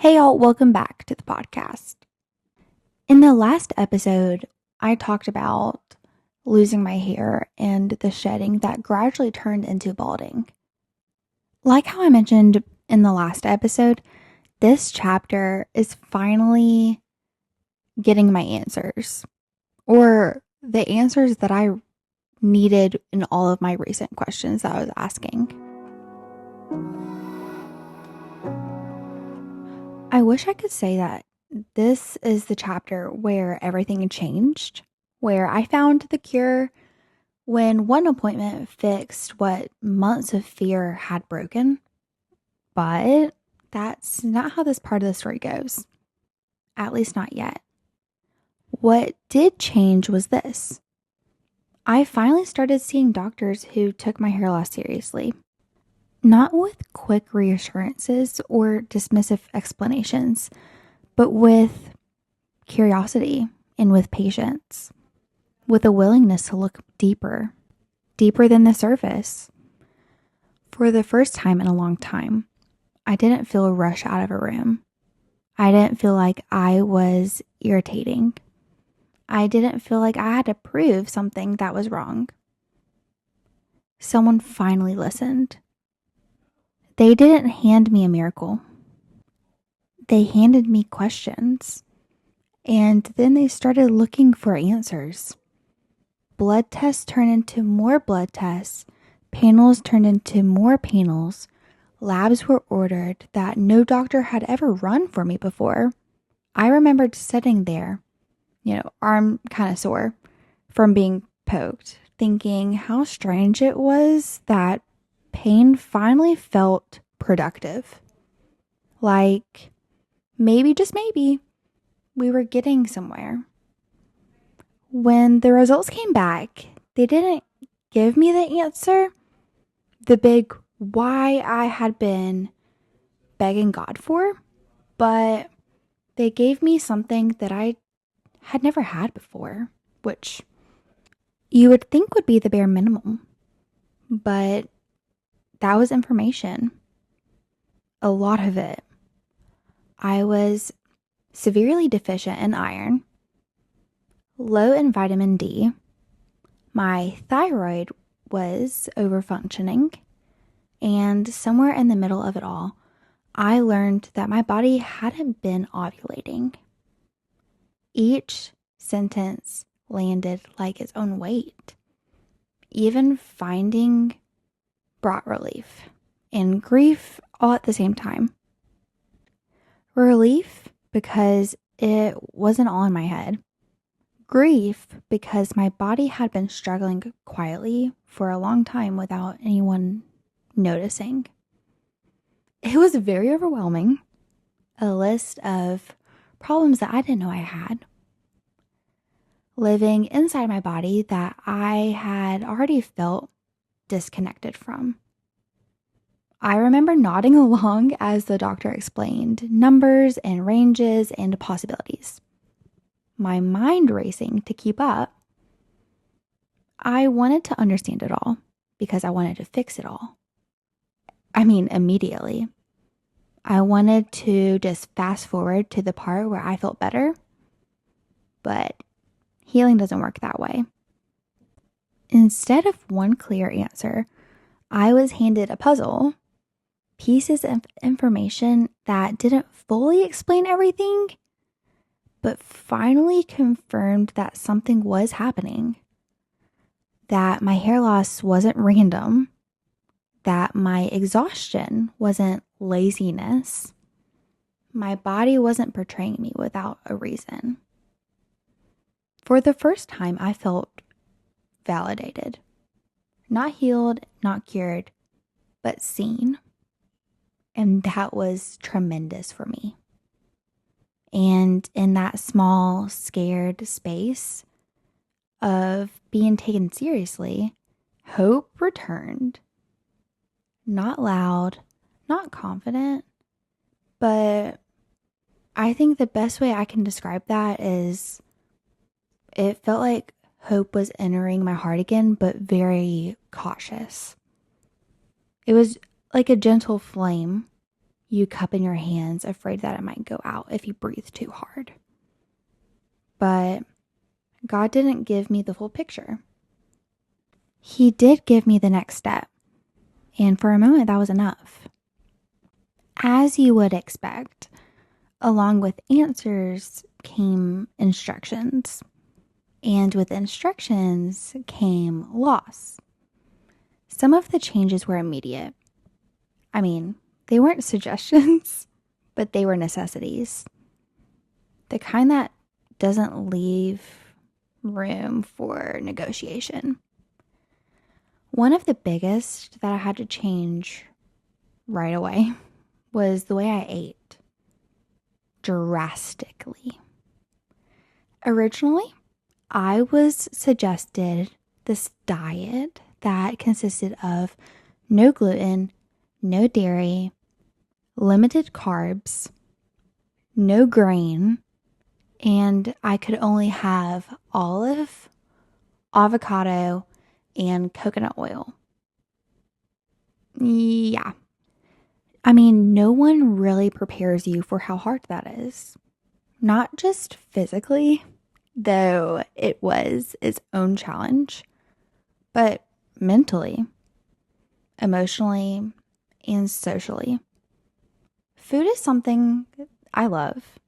Hey y'all, welcome back to the podcast. In the last episode, I talked about losing my hair and the shedding that gradually turned into balding. Like how I mentioned in the last episode, this chapter is finally getting my answers, or the answers that I needed in all of my recent questions that I was asking. I wish I could say that this is the chapter where everything changed, where I found the cure when one appointment fixed what months of fear had broken. But that's not how this part of the story goes, at least not yet. What did change was this. I finally started seeing doctors who took my hair loss seriously, not with quick reassurances or dismissive explanations, but with curiosity and with patience, with a willingness to look deeper than the surface. For the first time in a long time, I didn't feel a rush out of a room. I didn't feel like I was irritating. I didn't feel like I had to prove something that was wrong. Someone finally listened. They didn't hand me a miracle. They handed me questions. And then they started looking for answers. Blood tests turned into more blood tests. Panels turned into more panels. Labs were ordered that no doctor had ever run for me before. I remembered sitting there, arm kind of sore from being poked, thinking how strange it was that pain finally felt productive. Like, maybe, just maybe, we were getting somewhere. When the results came back, they didn't give me the answer, the big why I had been begging God for, but they gave me something that I had never had before, which you would think would be the bare minimum. But that was information. A lot of it. I was severely deficient in iron, low in vitamin D. My thyroid was overfunctioning. And somewhere in the middle of it all, I learned that my body hadn't been ovulating. Each sentence landed like its own weight. Even finding brought relief and grief all at the same time. Relief because it wasn't all in my head. Grief because my body had been struggling quietly for a long time without anyone noticing. It was very overwhelming. A list of problems that I didn't know I had. Living inside my body that I had already felt disconnected from. I remember nodding along as the doctor explained numbers and ranges and possibilities. My mind racing to keep up. I wanted to understand it all because I wanted to fix it all. I mean, immediately. I wanted to just fast forward to the part where I felt better, but healing doesn't work that way. Instead of one clear answer, I was handed a puzzle, pieces of information that didn't fully explain everything, but finally confirmed that something was happening, that my hair loss wasn't random, that my exhaustion wasn't laziness, my body wasn't betraying me without a reason. For the first time, I felt validated. Not healed, not cured, but seen. And that was tremendous for me. And in that small, scared space of being taken seriously, hope returned. Not loud, not confident, but I think the best way I can describe that is it felt like hope was entering my heart again, but very cautious. It was like a gentle flame, you cup in your hands, afraid that it might go out if you breathe too hard. But God didn't give me the full picture. He did give me the next step. And for a moment, that was enough. As you would expect, along with answers came instructions. And with instructions came loss. Some of the changes were immediate. I mean, they weren't suggestions, but they were necessities. The kind that doesn't leave room for negotiation. One of the biggest that I had to change right away was the way I ate. Drastically. Originally, I was suggested this diet that consisted of no gluten, no dairy, limited carbs, no grain, and I could only have olive, avocado, and coconut oil. Yeah. I mean, no one really prepares you for how hard that is. Not just physically, though it was its own challenge, but mentally, emotionally, and socially. Food is something I love,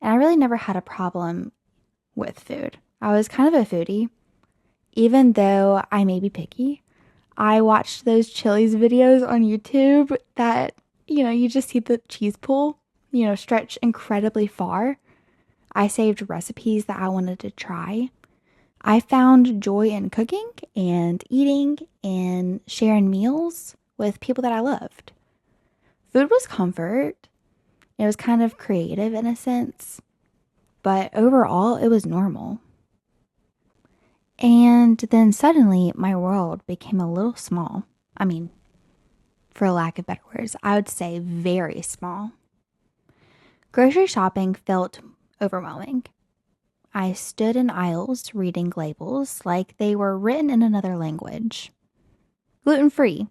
and I really never had a problem with food. I was kind of a foodie, even though I may be picky. I watched those Chili's videos on YouTube that, you just see the cheese pool, stretch incredibly far. I saved recipes that I wanted to try. I found joy in cooking and eating and sharing meals with people that I loved. Food was comfort. It was kind of creative in a sense, but overall it was normal. And then suddenly my world became a little small. I mean, for lack of better words, I would say very small. Grocery shopping felt overwhelming. I stood in aisles reading labels like they were written in another language. Gluten-free,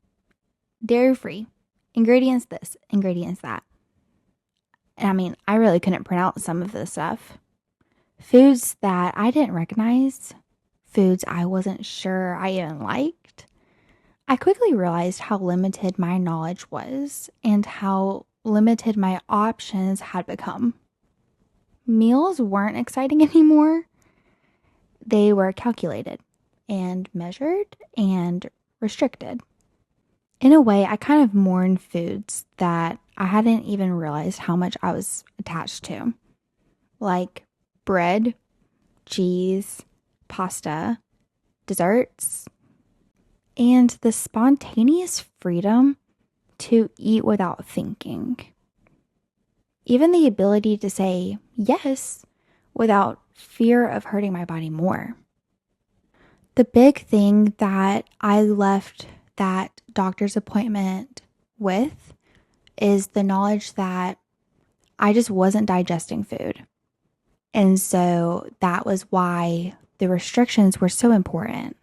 dairy-free, ingredients this, ingredients that. And I mean, I really couldn't pronounce some of this stuff. Foods that I didn't recognize, foods I wasn't sure I even liked. I quickly realized how limited my knowledge was and how limited my options had become. Meals weren't exciting anymore. They were calculated and measured and restricted. In a way, I kind of mourned foods that I hadn't even realized how much I was attached to, like bread, cheese, pasta, desserts, and the spontaneous freedom to eat without thinking. Even the ability to say yes without fear of hurting my body more. The big thing that I left that doctor's appointment with is the knowledge that I just wasn't digesting food. And so that was why the restrictions were so important.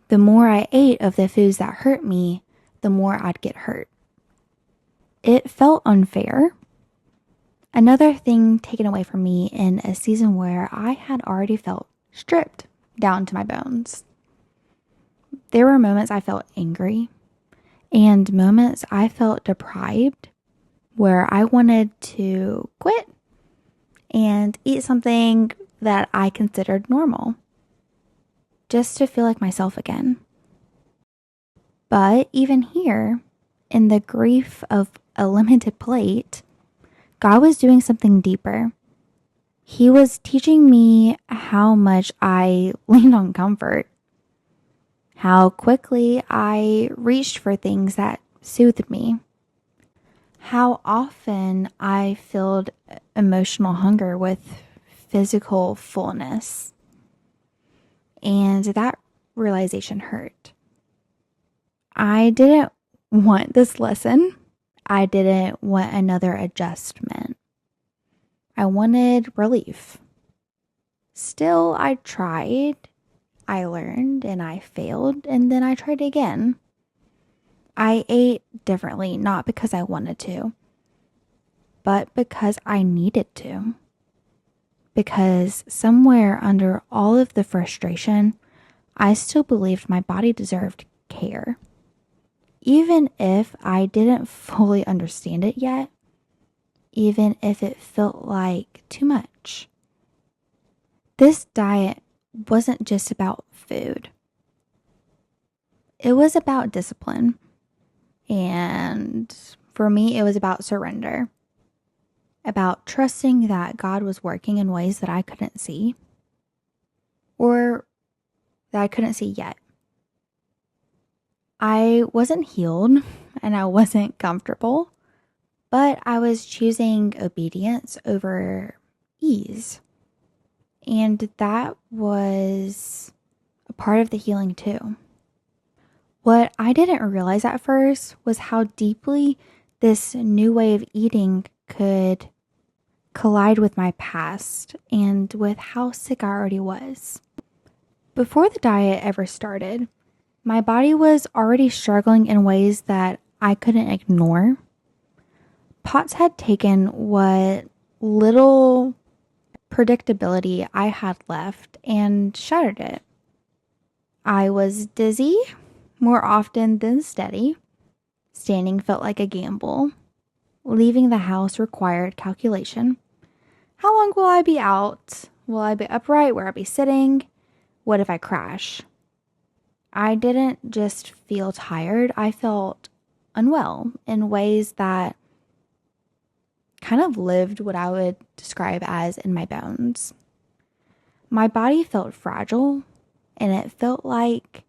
The more I ate of the foods that hurt me, the more I'd get hurt. It felt unfair. Another thing taken away from me in a season where I had already felt stripped down to my bones. There were moments I felt angry and moments I felt deprived where I wanted to quit and eat something that I considered normal just to feel like myself again. But even here, in the grief of a limited plate, God was doing something deeper. He was teaching me how much I leaned on comfort, how quickly I reached for things that soothed me, how often I filled emotional hunger with physical fullness. And that realization hurt. I didn't want this lesson. I didn't want another adjustment. I wanted relief. Still, I tried. I learned and I failed, and then I tried again. I ate differently, not because I wanted to, but because I needed to. Because somewhere under all of the frustration, I still believed my body deserved care. Even if I didn't fully understand it yet, even if it felt like too much. This diet wasn't just about food. It was about discipline. And for me, it was about surrender, about trusting that God was working in ways that I couldn't see or that I couldn't see yet. I wasn't healed and I wasn't comfortable, but I was choosing obedience over ease. And that was a part of the healing too. What I didn't realize at first was how deeply this new way of eating could collide with my past and with how sick I already was. Before the diet ever started, my body was already struggling in ways that I couldn't ignore. POTS had taken what little predictability I had left and shattered it. I was dizzy more often than steady. Standing felt like a gamble. Leaving the house required calculation. How long will I be out? Will I be upright? Where I'll be sitting? What if I crash? I didn't just feel tired. I felt unwell in ways that kind of lived what I would describe as in my bones. My body felt fragile and it felt like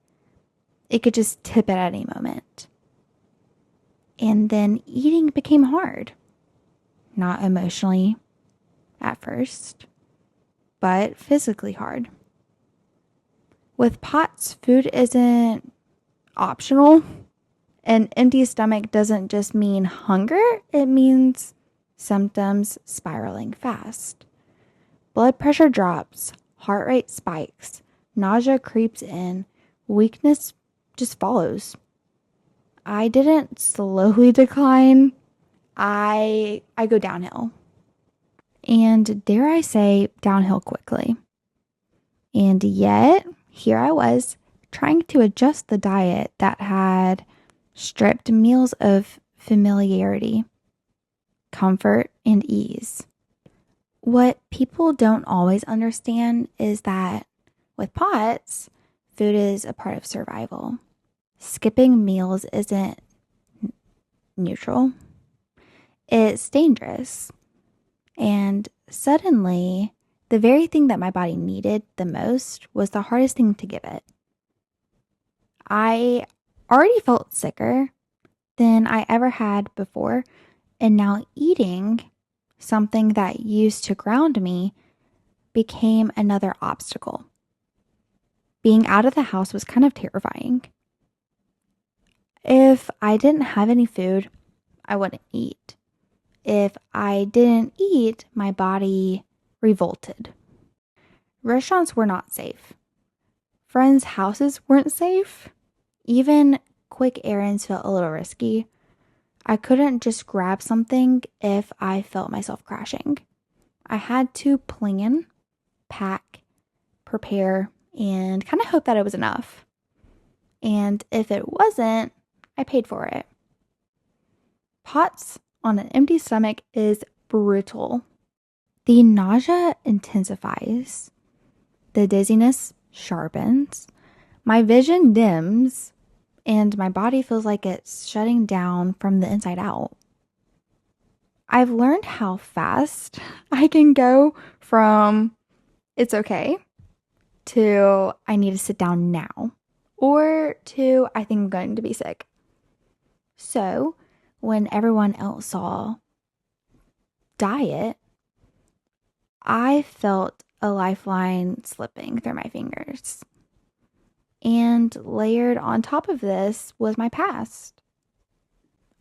it could just tip at any moment. And then eating became hard. Not emotionally at first, but physically hard. With POTS, food isn't optional. An empty stomach doesn't just mean hunger, it means symptoms spiraling fast. Blood pressure drops, heart rate spikes, nausea creeps in, weakness just follows. I didn't slowly decline. I go downhill. And dare I say, downhill quickly. And yet, here I was trying to adjust the diet that had stripped meals of familiarity, comfort, and ease. What people don't always understand is that with POTS, food is a part of survival. Skipping meals isn't neutral, it's dangerous. And suddenly, the very thing that my body needed the most was the hardest thing to give it. I already felt sicker than I ever had before, and now eating something that used to ground me became another obstacle. Being out of the house was kind of terrifying. If I didn't have any food, I wouldn't eat. If I didn't eat, my body revolted. Restaurants were not safe. Friends' houses weren't safe. Even quick errands felt a little risky. I couldn't just grab something if I felt myself crashing. I had to plan, pack, prepare, and kind of hope that it was enough. And if it wasn't, I paid for it. POTS on an empty stomach is brutal. The nausea intensifies. The dizziness sharpens. My vision dims. And my body feels like it's shutting down from the inside out. I've learned how fast I can go from it's okay to I need to sit down now or to I think I'm going to be sick. So when everyone else saw diet, I felt a lifeline slipping through my fingers. And layered on top of this was my past.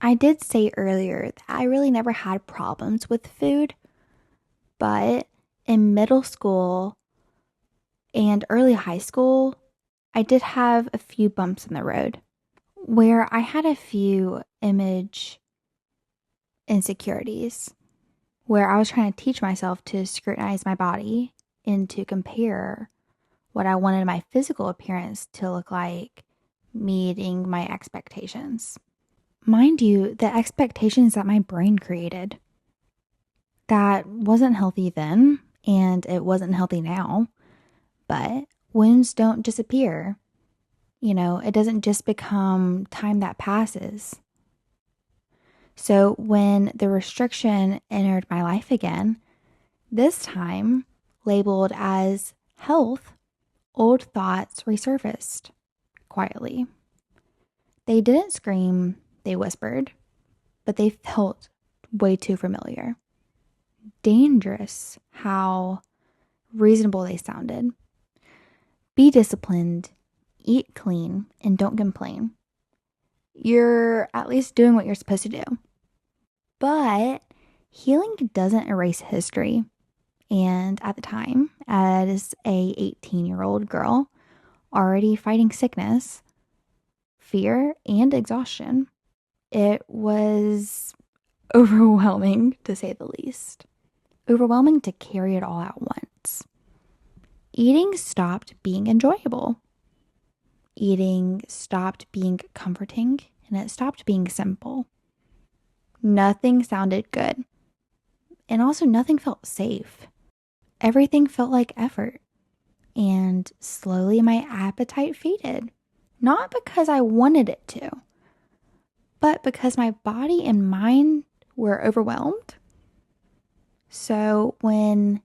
I did say earlier that I really never had problems with food, but in middle school and early high school, I did have a few bumps in the road. where I had a few image insecurities where I was trying to teach myself to scrutinize my body and to compare what I wanted my physical appearance to look like meeting my expectations. Mind you, the expectations that my brain created. That wasn't healthy then, and it wasn't healthy now. But wounds don't disappear. It doesn't just become time that passes. So when the restriction entered my life again, this time labeled as health, old thoughts resurfaced quietly. They didn't scream, they whispered, but they felt way too familiar. Dangerous how reasonable they sounded. Be disciplined, eat clean, and don't complain. You're at least doing what you're supposed to do. But healing doesn't erase history. And at the time, as a 18-year-old girl already fighting sickness, fear, and exhaustion, it was overwhelming to say the least. Overwhelming to carry it all at once. Eating stopped being enjoyable. Eating stopped being comforting, and it stopped being simple. Nothing sounded good. And also, nothing felt safe. Everything felt like effort. And slowly, my appetite faded. Not because I wanted it to, but because my body and mind were overwhelmed. So, when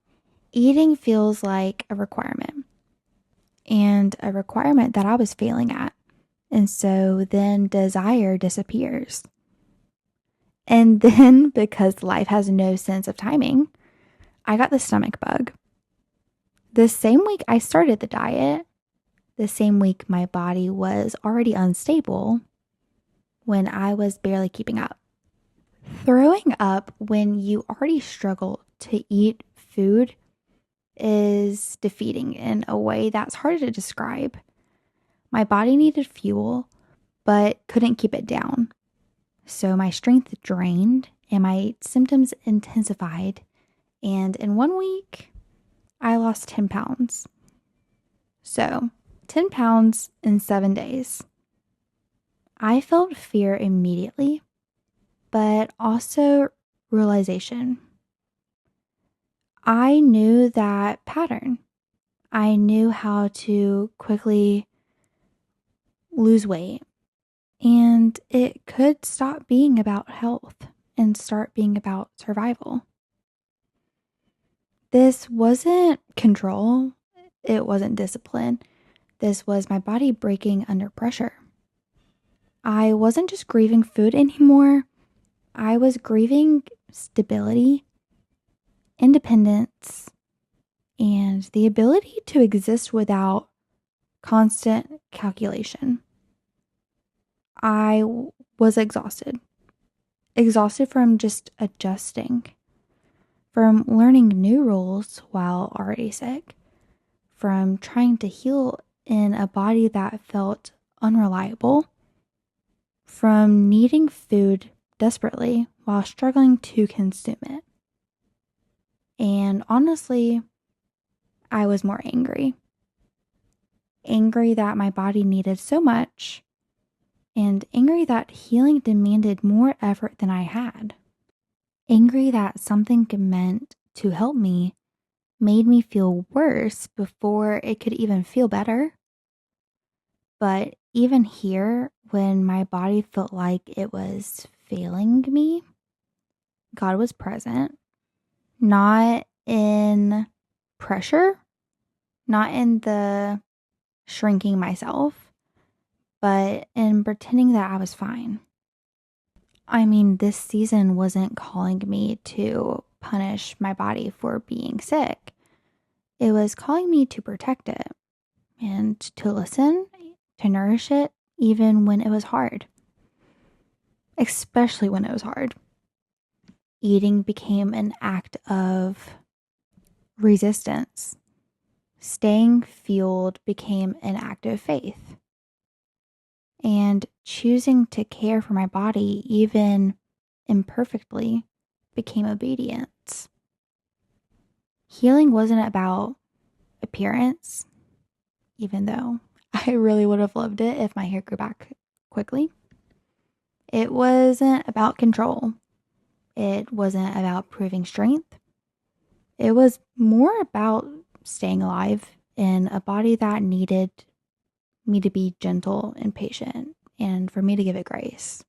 eating feels like a requirement, and a requirement that I was failing at, and so then desire disappears. And then, because life has no sense of timing, I got the stomach bug. The same week I started the diet, the same week my body was already unstable when I was barely keeping up. Throwing up when you already struggle to eat food is defeating in a way that's hard to describe. My body needed fuel, but couldn't keep it down. So my strength drained and my symptoms intensified. And in 1 week, I lost 10 pounds. So 10 pounds in 7 days. I felt fear immediately, but also realization. I knew that pattern. I knew how to quickly lose weight, and it could stop being about health and start being about survival. This wasn't control. It wasn't discipline. This was my body breaking under pressure. I wasn't just grieving food anymore. I was grieving stability, independence, and the ability to exist without constant calculation. I was exhausted. Exhausted from just adjusting, from learning new rules while already sick, from trying to heal in a body that felt unreliable, from needing food desperately while struggling to consume it. And honestly, I was more angry. Angry that my body needed so much, and angry that healing demanded more effort than I had. Angry that something meant to help me made me feel worse before it could even feel better. But even here, when my body felt like it was failing me, God was present, not in pressure, not in the shrinking myself, but in pretending that I was fine. I mean, this season wasn't calling me to punish my body for being sick. It was calling me to protect it and to listen, to nourish it, even when it was hard. Especially when it was hard. Eating became an act of resistance. Staying fueled became an act of faith. and choosing to care for my body, even imperfectly, became obedience. Healing wasn't about appearance, even though I really would have loved it if my hair grew back quickly. It wasn't about control. It wasn't about proving strength. It was more about staying alive in a body that needed me to be gentle and patient and for me to give it grace.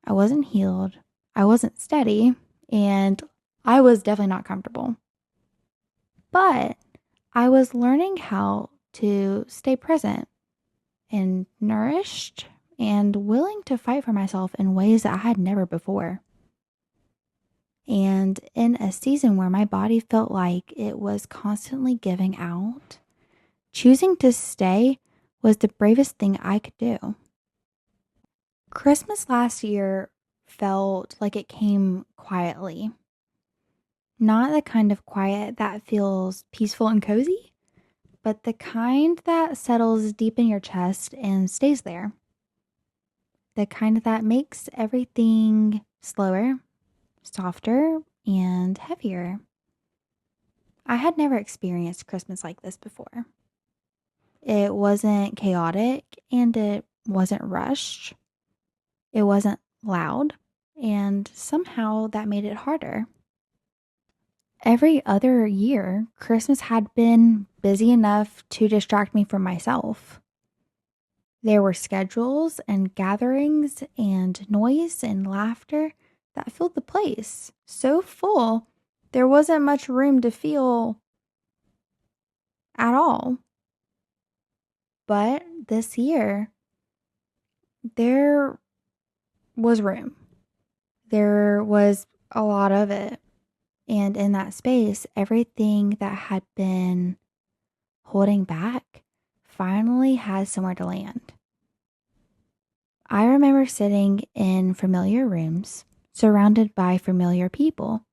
I wasn't healed. I wasn't steady, and I was definitely not comfortable. But I was learning how to stay present and nourished and willing to fight for myself in ways that I had never before. And in a season where my body felt like it was constantly giving out, choosing to stay was the bravest thing I could do. Christmas last year felt like it came quietly. Not the kind of quiet that feels peaceful and cozy, but the kind that settles deep in your chest and stays there. The kind that makes everything slower, softer, and heavier. I had never experienced Christmas like this before. It wasn't chaotic and it wasn't rushed. It wasn't loud, and somehow that made it harder. Every other year, Christmas had been busy enough to distract me from myself. There were schedules and gatherings and noise and laughter that filled the place. So full, there wasn't much room to feel at all. But this year, there was room. There was a lot of it. And in that space, everything that had been holding back finally had somewhere to land. I remember sitting in familiar rooms, surrounded by familiar people,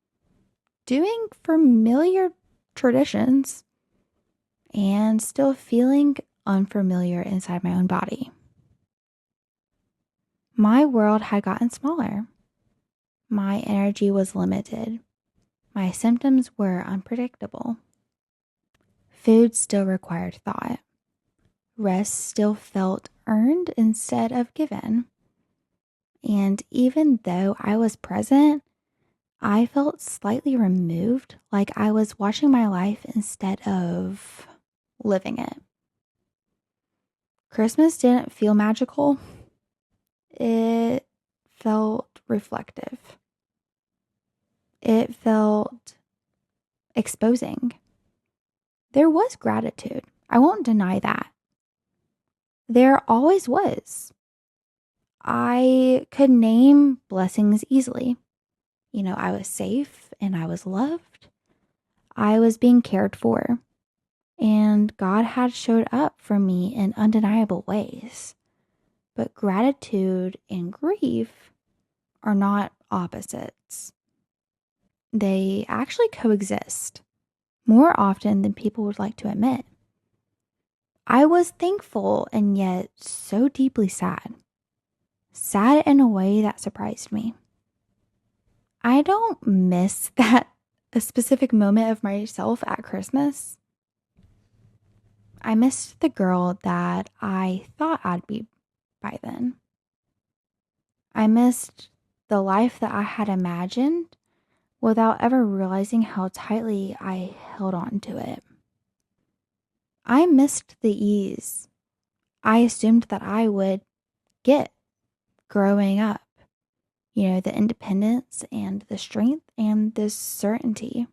doing familiar traditions, and still feeling unfamiliar inside my own body. My world had gotten smaller. My energy was limited. My symptoms were unpredictable. Food still required thought. Rest still felt earned instead of given. And even though I was present, I felt slightly removed, like I was watching my life instead of living it. Christmas didn't feel magical. It felt reflective. It felt exposing. There was gratitude. I won't deny that. There always was. I could name blessings easily. I was safe and I was loved. I was being cared for. And God had showed up for me in undeniable ways. But gratitude and grief are not opposites. They actually coexist more often than people would like to admit. I was thankful and yet so deeply sad. Sad in a way that surprised me. I don't miss that a specific moment of myself at Christmas. I missed the girl that I thought I'd be by then. I missed the life that I had imagined without ever realizing how tightly I held on to it. I missed the ease I assumed that I would get growing up. The independence and the strength and the certainty.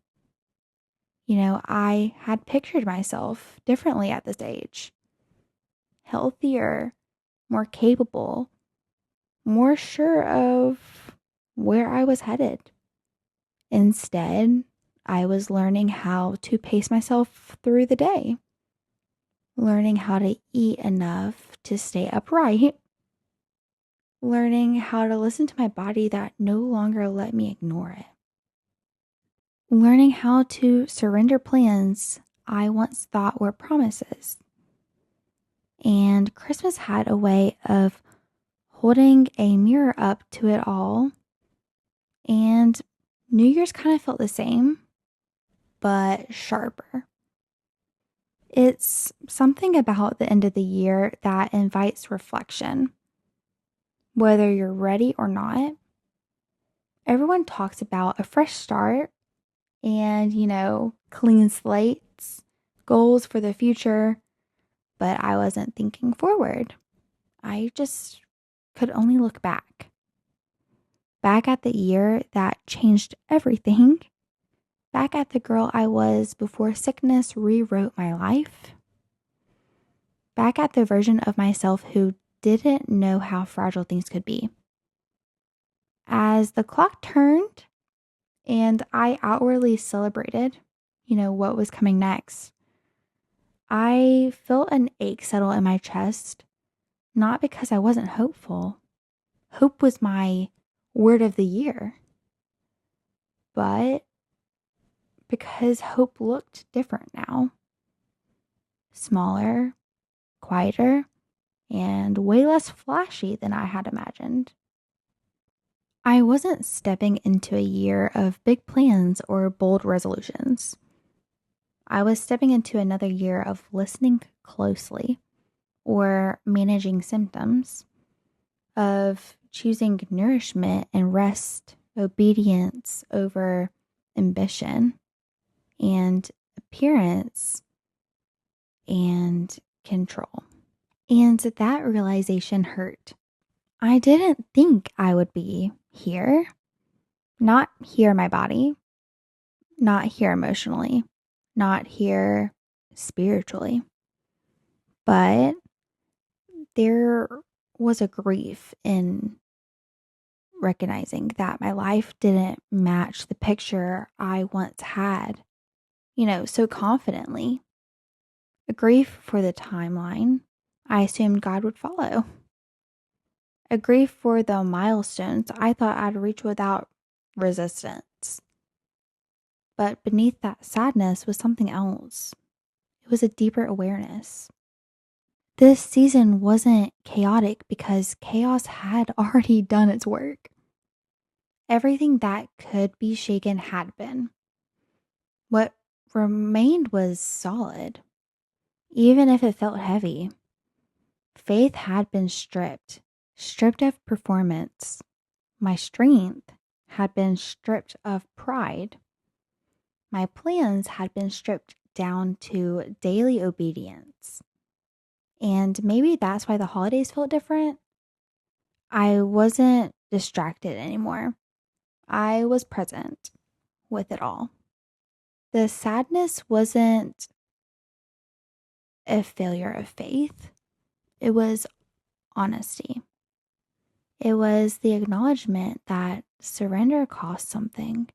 I had pictured myself differently at this age. Healthier, more capable, more sure of where I was headed. Instead, I was learning how to pace myself through the day, learning how to eat enough to stay upright, learning how to listen to my body that no longer let me ignore it, learning how to surrender plans I once thought were promises. And Christmas had a way of holding a mirror up to it all. And New Year's kind of felt the same, but sharper. It's something about the end of the year that invites reflection, whether you're ready or not. Everyone talks about a fresh start and, clean slates, goals for the future, but I wasn't thinking forward. I just could only look back at the year that changed everything, back at the girl I was before sickness rewrote my life, back at the version of myself who didn't know how fragile things could be. As the clock turned and I outwardly celebrated, what was coming next, I felt an ache settle in my chest, not because I wasn't hopeful. Hope was my word of the year, but because hope looked different now. Smaller, quieter, and way less flashy than I had imagined. I wasn't stepping into a year of big plans or bold resolutions. I was stepping into another year of listening closely or managing symptoms, of choosing nourishment and rest, obedience over ambition, and appearance and control. And that realization hurt. I didn't think I would be here, not here in my body, not here emotionally, not here spiritually, but there was a grief in recognizing that my life didn't match the picture I once had, so confidently. A grief for the timeline I assumed God would follow. A grief for the milestones I thought I'd reach without resistance. But beneath that sadness was something else. It was a deeper awareness. This season wasn't chaotic because chaos had already done its work. Everything that could be shaken had been. What remained was solid, even if it felt heavy. Faith had been stripped of performance. My strength had been stripped of pride. My plans had been stripped down to daily obedience. And maybe that's why the holidays felt different. I wasn't distracted anymore. I was present with it all. The sadness wasn't a failure of faith, it was honesty. It was the acknowledgement that surrender costs something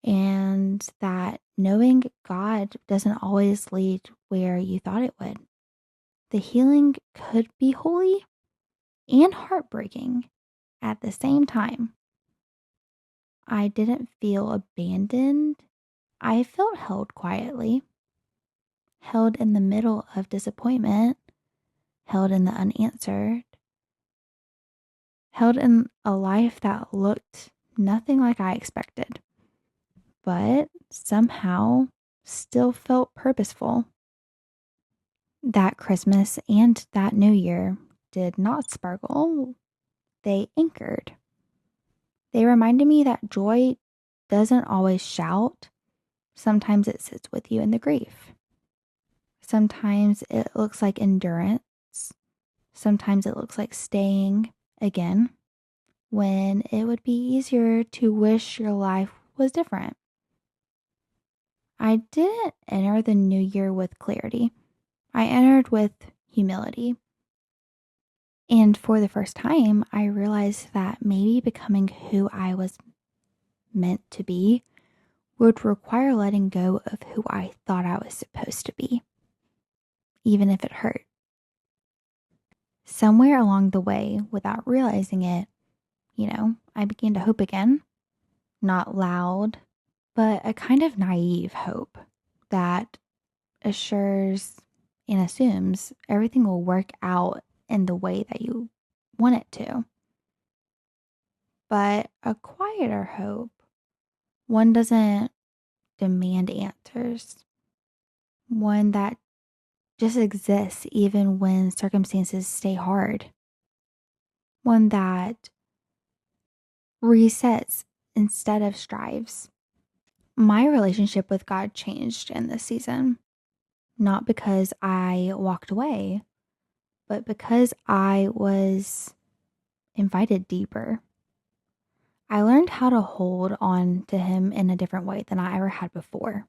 and that knowing God doesn't always lead where you thought it would. The healing could be holy and heartbreaking at the same time. I didn't feel abandoned. I felt held quietly, held in the middle of disappointment, held in the unanswered, held in a life that looked nothing like I expected, but somehow still felt purposeful. That Christmas and that New Year did not sparkle, they anchored. They reminded me that joy doesn't always shout. Sometimes it sits with you in the grief. Sometimes it looks like endurance. Sometimes it looks like staying again when it would be easier to wish your life was different. I didn't enter the new year with clarity. I entered with humility. And for the first time, I realized that maybe becoming who I was meant to be would require letting go of who I thought I was supposed to be, even if it hurt. Somewhere along the way, without realizing it, I began to hope again. Not loud, but a kind of naive hope that assures and assumes everything will work out in the way that you want it to. But a quieter hope, one doesn't demand answers, one that just exists even when circumstances stay hard, one that resets instead of strives. My relationship with God changed in this season, not because I walked away, but because I was invited deeper. I learned how to hold on to Him in a different way than I ever had before.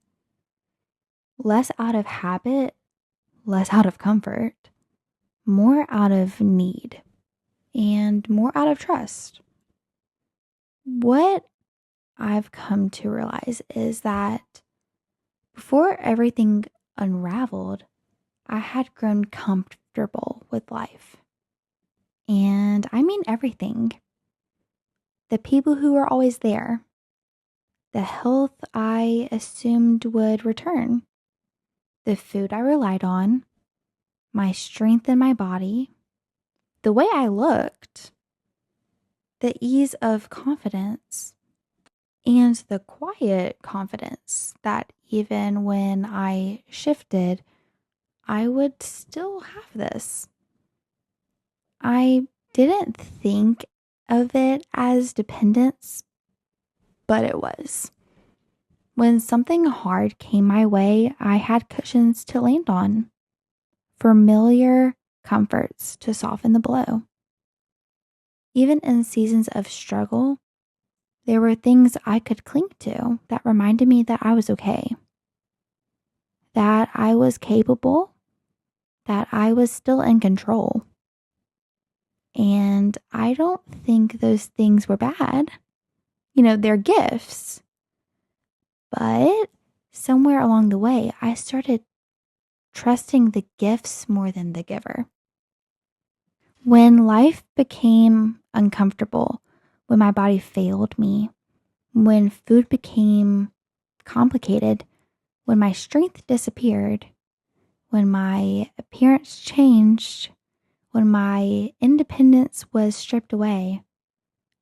Less out of habit, less out of comfort, more out of need, and more out of trust. What I've come to realize is that before everything unraveled, I had grown comfortable with life. And I mean everything. The people who were always there, the health I assumed would return, the food I relied on, my strength in my body, the way I looked, the ease of confidence, and the quiet confidence that even when I shifted, I would still have this. I didn't think of it as dependence, but it was. When something hard came my way, I had cushions to land on, familiar comforts to soften the blow. Even in seasons of struggle, there were things I could cling to that reminded me that I was okay, that I was capable, that I was still in control. And I don't think those things were bad. They're gifts. But somewhere along the way, I started trusting the gifts more than the giver. When life became uncomfortable, when my body failed me, when food became complicated, when my strength disappeared, when my appearance changed, when my independence was stripped away,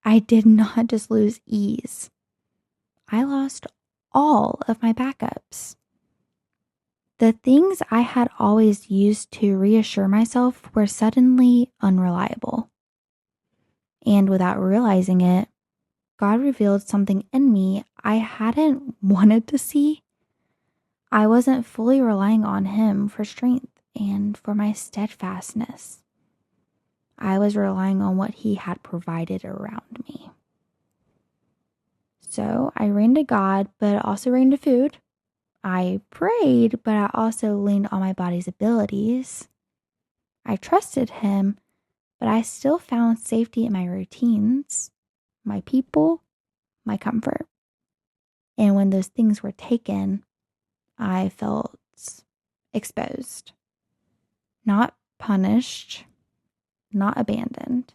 I did not just lose ease. I lost all of my backups. The things I had always used to reassure myself were suddenly unreliable. And without realizing it, God revealed something in me I hadn't wanted to see. I wasn't fully relying on Him for strength and for my steadfastness. I was relying on what He had provided around me. So I ran to God, but also ran to food. I prayed, but I also leaned on my body's abilities. I trusted Him, but I still found safety in my routines, my people, my comfort. And when those things were taken, I felt exposed, not punished, not abandoned,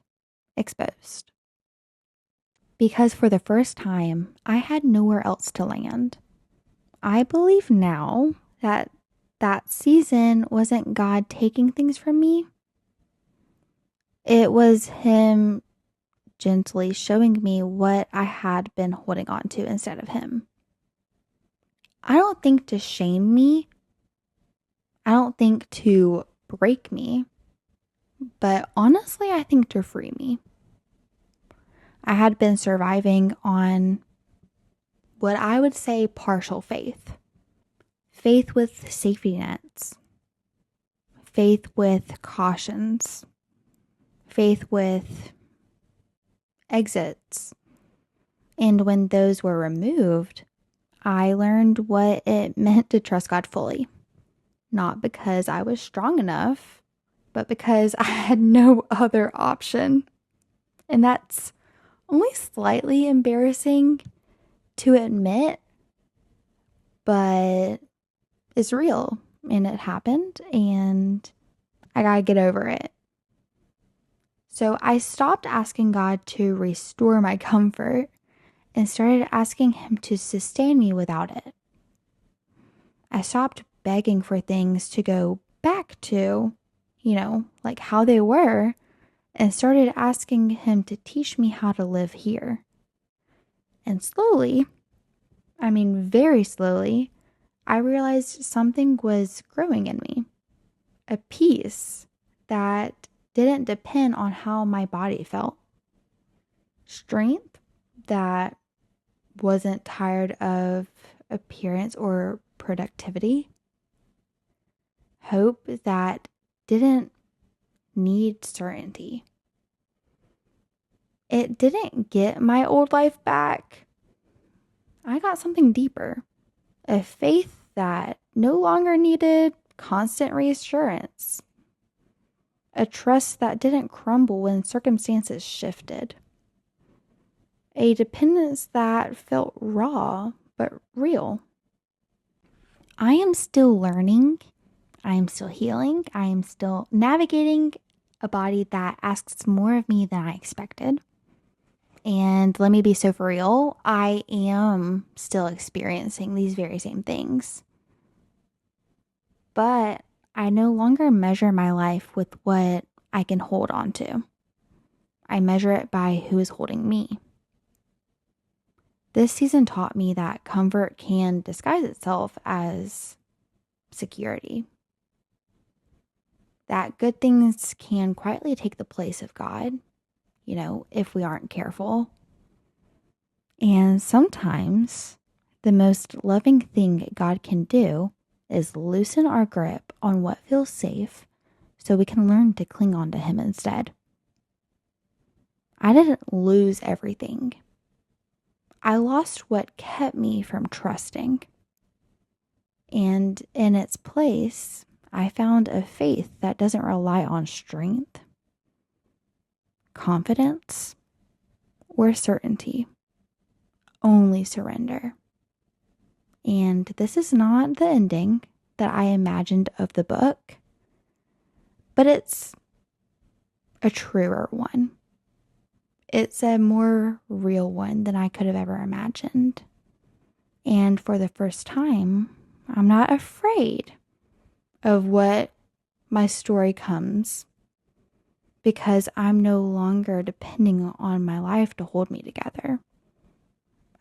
exposed. Because for the first time, I had nowhere else to land. I believe now that that season wasn't God taking things from me. It was Him gently showing me what I had been holding on to instead of Him. I don't think to shame me. I don't think to break me. But honestly, I think to free me. I had been surviving on what I would say partial faith. Faith with safety nets. Faith with cautions. Faith with exits. And when those were removed, I learned what it meant to trust God fully. Not because I was strong enough, but because I had no other option. And that's only slightly embarrassing to admit, but it's real and it happened and I gotta get over it. So I stopped asking God to restore my comfort and started asking Him to sustain me without it. I stopped begging for things to go back to, like how they were and started asking him to teach me how to live here. And slowly, very slowly, I realized something was growing in me. A peace that didn't depend on how my body felt. Strength that wasn't tired of appearance or productivity. Hope that didn't need certainty. It didn't get my old life back. I got something deeper. A faith that no longer needed constant reassurance. A trust that didn't crumble when circumstances shifted. A dependence that felt raw but real. I am still learning. I am still healing. I am still navigating a body that asks more of me than I expected. And let me be so for real, I am still experiencing these very same things. But I no longer measure my life with what I can hold on to. I measure it by who is holding me. This season taught me that comfort can disguise itself as security. That good things can quietly take the place of God, if we aren't careful. And sometimes the most loving thing God can do is loosen our grip on what feels safe so we can learn to cling on to Him instead. I didn't lose everything. I lost what kept me from trusting. And in its place, I found a faith that doesn't rely on strength, confidence, or certainty, only surrender. And this is not the ending that I imagined of the book, but it's a truer one. It's a more real one than I could have ever imagined. And for the first time, I'm not afraid of what my story comes because I'm no longer depending on my life to hold me together.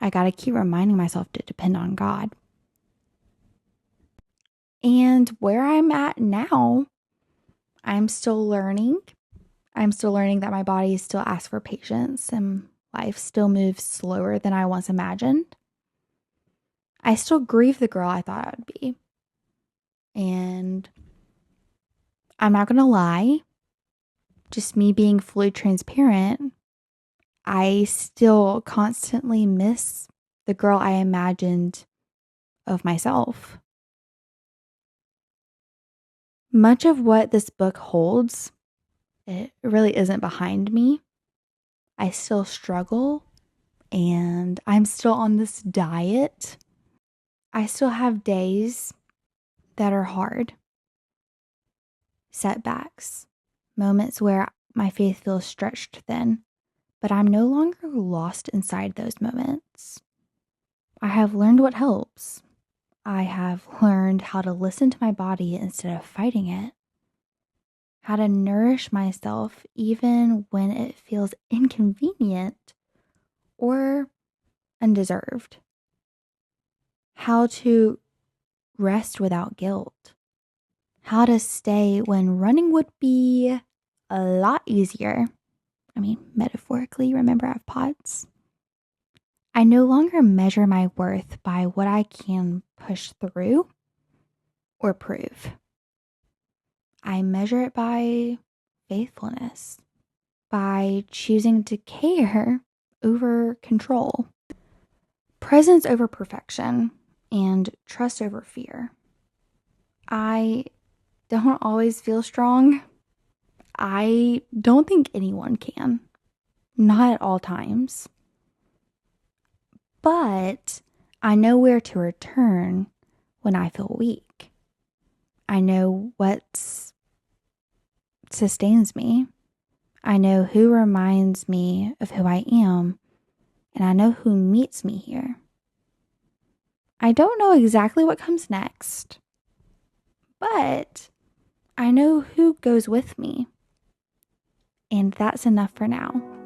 I got to keep reminding myself to depend on God. And where I'm at now, I'm still learning. I'm still learning that my body still asks for patience and life still moves slower than I once imagined. I still grieve the girl I thought I would be. And I'm not going to lie, just me being fully transparent, I still constantly miss the girl I imagined of myself. Much of what this book holds, it really isn't behind me. I still struggle and I'm still on this diet. I still have days that are hard, setbacks, moments where my faith feels stretched thin, but I'm no longer lost inside those moments. I have learned what helps. I have learned how to listen to my body instead of fighting it, how to nourish myself even when it feels inconvenient or undeserved, how to rest without guilt, how to stay when running would be a lot easier. Metaphorically, remember I have pods. I no longer measure my worth by what I can push through or prove. I measure it by faithfulness, by choosing to care over control, presence over perfection, and trust over fear. I don't always feel strong. I don't think anyone can, not at all times. But I know where to return when I feel weak. I know what sustains me. I know who reminds me of who I am, and I know who meets me here. I don't know exactly what comes next, but I know who goes with me, and that's enough for now.